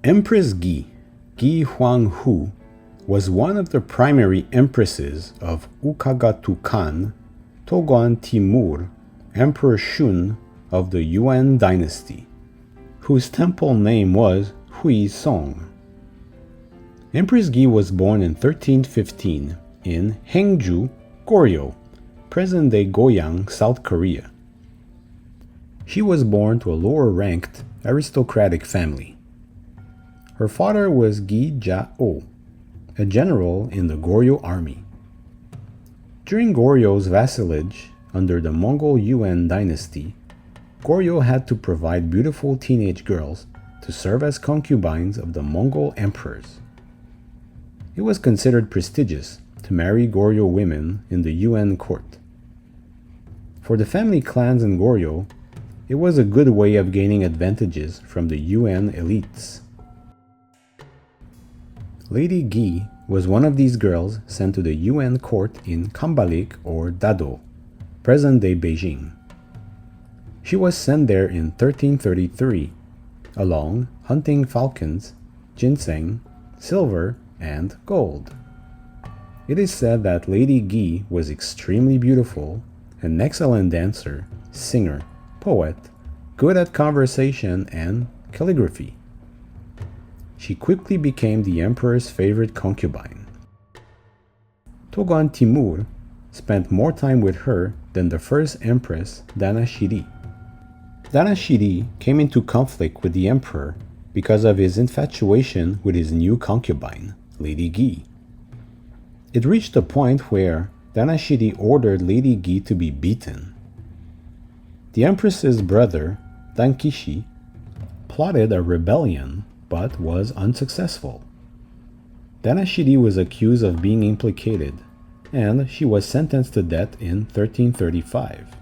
Empress Gi, Gi Huanghu, was one of the primary empresses of Ukhaghatu Khan Toghon Temur, Emperor Shun of the Yuan Dynasty, whose temple name was Hui Song. Empress Gi was born in 1315 in Haengju, Goryeo, present-day Goyang, South Korea. She was born to a lower-ranked aristocratic family. Her father was Gi Ja-o, a general in the Goryeo army. During Goryeo's vassalage under the Mongol Yuan Dynasty, Goryeo had to provide beautiful teenage girls to serve as concubines of the Mongol emperors. It was considered prestigious to marry Goryeo women in the Yuan court. For the family clans in Goryeo, it was a good way of gaining advantages from the Yuan elites. Lady Gi was one of these girls sent to the Yuan court in Kambalik or Dado, present-day Beijing. She was sent there in 1333, along hunting falcons, ginseng, silver, and gold. It is said that Lady Gi was extremely beautiful, an excellent dancer, singer, poet, good at conversation and calligraphy. She quickly became the emperor's favorite concubine. Toghon Temur spent more time with her than the first empress, Danashiri. Danashiri came into conflict with the emperor because of his infatuation with his new concubine, Lady Gi. It reached a point where Danashiri ordered Lady Gi to be beaten. The empress's brother, Dankishi, plotted a rebellion but was unsuccessful. Danashiri was accused of being implicated, and she was sentenced to death in 1335.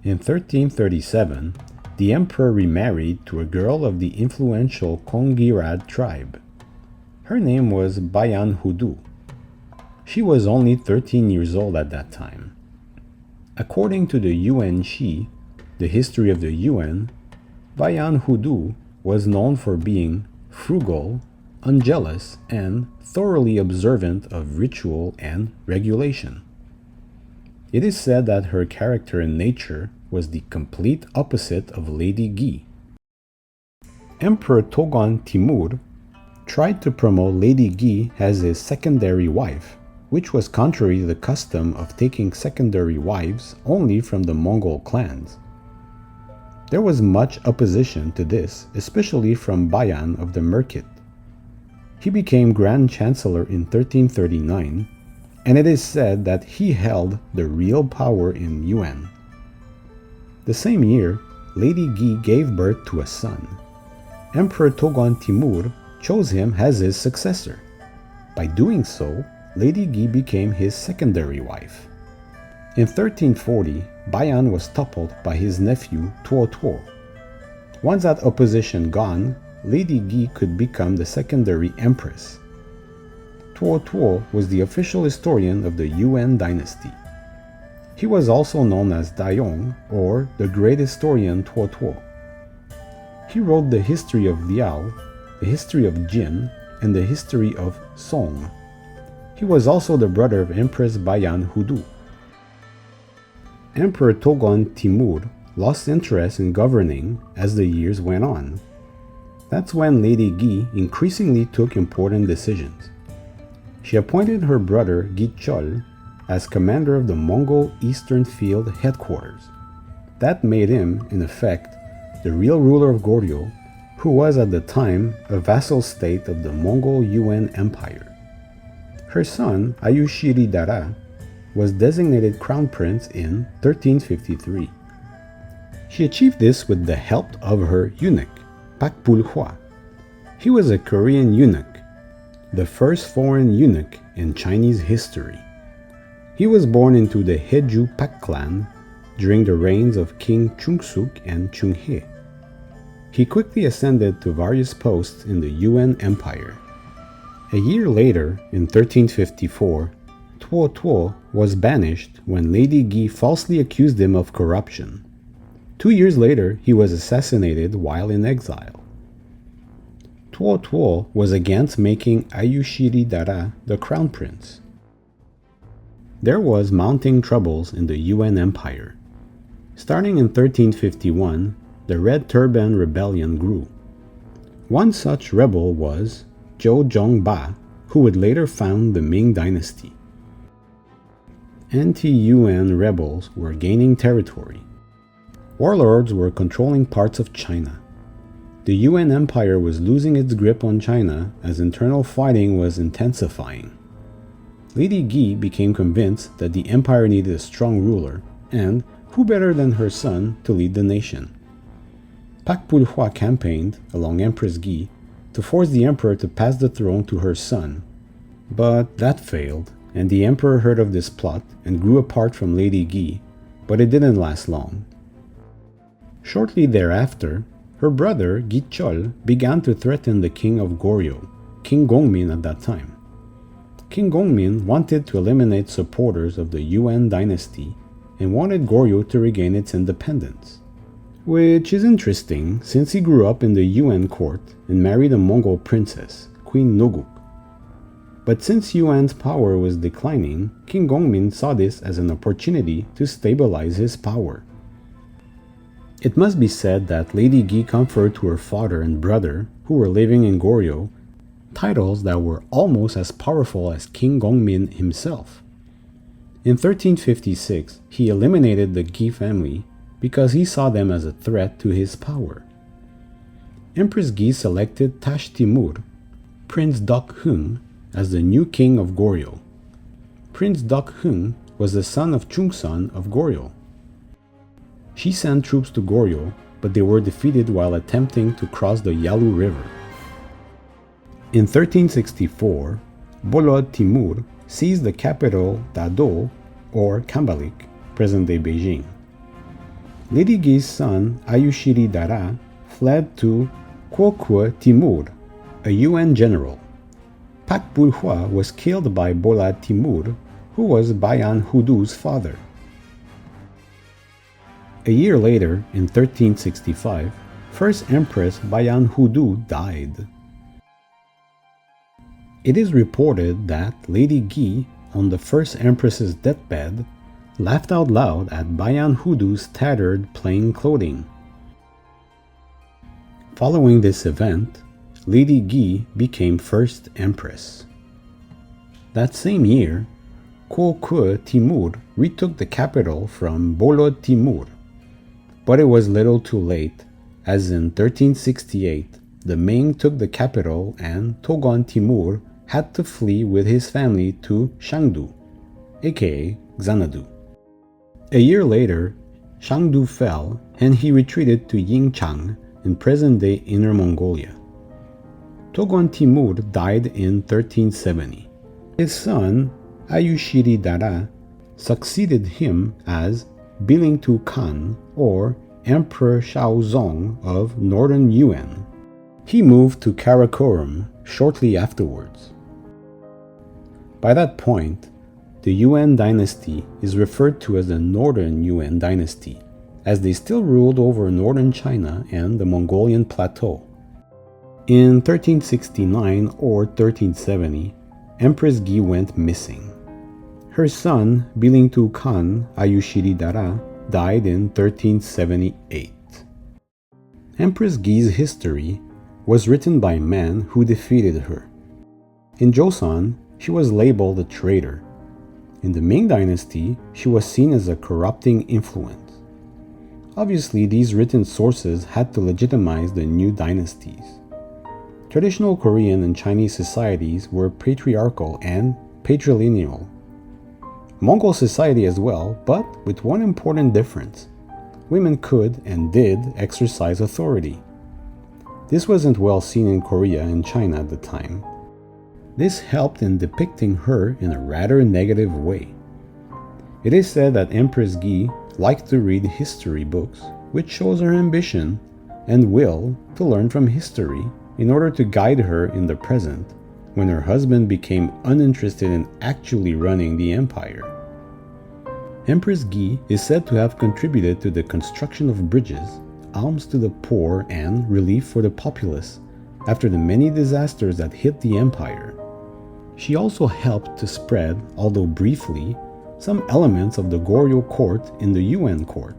In 1337, the emperor remarried to a girl of the influential Kongirad tribe. Her name was Bayan Hudu. She was only 13 years old at that time. According to the Yuan Shi, the history of the Yuan, Bayan Hudu was known for being frugal, unjealous, and thoroughly observant of ritual and regulation. It is said that her character and nature was the complete opposite of Lady Gi. Emperor Toghon Temur tried to promote Lady Gi as his secondary wife, which was contrary to the custom of taking secondary wives only from the Mongol clans. There was much opposition to this, especially from Bayan of the Merkit. He became Grand Chancellor in 1339, and it is said that he held the real power in Yuan. The same year, Lady Gi gave birth to a son. Emperor Toghon Temur chose him as his successor. By doing so, Lady Gi became his secondary wife. In 1340, Bayan was toppled by his nephew Tuo. Once that opposition gone, Lady Gi could become the secondary empress. Tuo was the official historian of the Yuan Dynasty. He was also known as Dayong, or the Great Historian Tuo. He wrote the history of Liao, the history of Jin, and the history of Song. He was also the brother of Empress Bayan Hudu. Emperor Toghon Temur lost interest in governing as the years went on. That's when Lady Gi increasingly took important decisions. She appointed her brother Gichol as commander of the Mongol Eastern Field headquarters. That made him, in effect, the real ruler of Goryeo, who was at the time a vassal state of the Mongol Yuan Empire. Her son, Ayushiri Dara, was designated crown prince in 1353. She achieved this with the help of her eunuch, Bak Bulhwa. He was a Korean eunuch, the first foreign eunuch in Chinese history. He was born into the Haengju Pak clan during the reigns of King Chungsuk and Chunghe. He quickly ascended to various posts in the Yuan Empire. A year later, in 1354, Tuo was banished when Lady Gi falsely accused him of corruption. 2 years later, he was assassinated while in exile. Tuo was against making Ayushiri Dara the crown prince. There was mounting troubles in the Yuan Empire. Starting in 1351, the Red Turban Rebellion grew. One such rebel was Zhou Zhongba, who would later found the Ming Dynasty. Anti-Yuan rebels were gaining territory. Warlords were controlling parts of China. The Yuan Empire was losing its grip on China as internal fighting was intensifying. Lady Gi became convinced that the empire needed a strong ruler, and who better than her son to lead the nation? Bak Bulhwa campaigned, along Empress Gi, to force the emperor to pass the throne to her son. But that failed, and the emperor heard of this plot and grew apart from Lady Gi, but it didn't last long. Shortly thereafter, her brother Gi Chol began to threaten the king of Goryeo, King Gongmin at that time. King Gongmin wanted to eliminate supporters of the Yuan Dynasty and wanted Goryeo to regain its independence. Which is interesting since he grew up in the Yuan court and married a Mongol princess, Queen Noguk. But since Yuan's power was declining, King Gongmin saw this as an opportunity to stabilize his power. It must be said that Lady Gi conferred to her father and brother, who were living in Goryeo, titles that were almost as powerful as King Gongmin himself. In 1356, he eliminated the Gi family because he saw them as a threat to his power. Empress Gi selected Tash Timur, Prince Toghon, as the new king of Goryeo. Prince Toghon was the son of Chungsan of Goryeo. She sent troops to Goryeo, but they were defeated while attempting to cross the Yalu River. In 1364, Bolod Timur seized the capital Dado, or Kambalik, present-day Beijing. Lady Gi's son Ayushiri Dara fled to妥懽Temur, a Yuan general. Bak Bulhwa was killed by Bolad Timur, who was Bayan Hudu's father. A year later, in 1365, first Empress Bayan Hudu died. It is reported that Lady Gi, on the first Empress's deathbed, laughed out loud at Bayan Hudu's tattered plain clothing. Following this event, Lady Gi became first Empress. That same year,妥懽Temur retook the capital from Bolod Timur. But it was little too late, as in 1368, the Ming took the capital and Toghon Temur had to flee with his family to Shangdu, aka Xanadu. A year later, Shangdu fell and he retreated to Yingchang in present-day Inner Mongolia. Toghon Temur died in 1370. His son, Ayushiri Dara, succeeded him as Bilingtu Khan, or Emperor Shaozong of Northern Yuan. He moved to Karakorum shortly afterwards. By that point, the Yuan Dynasty is referred to as the Northern Yuan Dynasty, as they still ruled over northern China and the Mongolian plateau. In 1369 or 1370, Empress Gi went missing. Her son, Bilingtu Khan Ayushiri Dara, died in 1378. Empress Gi's history was written by men who defeated her. In Joseon, she was labeled a traitor. In the Ming Dynasty, she was seen as a corrupting influence. Obviously, these written sources had to legitimize the new dynasties. Traditional Korean and Chinese societies were patriarchal and patrilineal. Mongol society as well, but with one important difference. Women could and did exercise authority. This wasn't well seen in Korea and China at the time. This helped in depicting her in a rather negative way. It is said that Empress Gi liked to read history books, which shows her ambition and will to learn from history in order to guide her in the present, when her husband became uninterested in actually running the empire. Empress Gi is said to have contributed to the construction of bridges, alms to the poor, and relief for the populace, after the many disasters that hit the empire. She also helped to spread, although briefly, some elements of the Goryeo court in the Yuan court.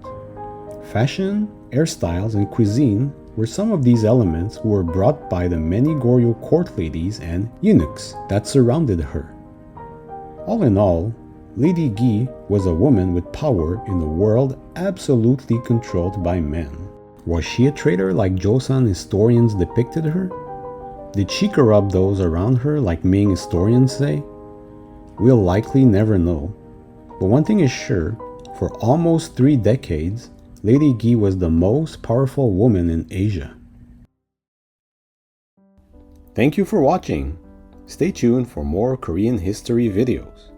Fashion, hairstyles, and cuisine were some of these elements who were brought by the many Goryeo court ladies and eunuchs that surrounded her. All in all, Lady Gi was a woman with power in a world absolutely controlled by men. Was she a traitor like Joseon historians depicted her? Did she corrupt those around her like Ming historians say? We'll likely never know. But one thing is sure, for almost 3 decades, Lady Gi was the most powerful woman in Asia. Thank you for watching. Stay tuned for more Korean history videos.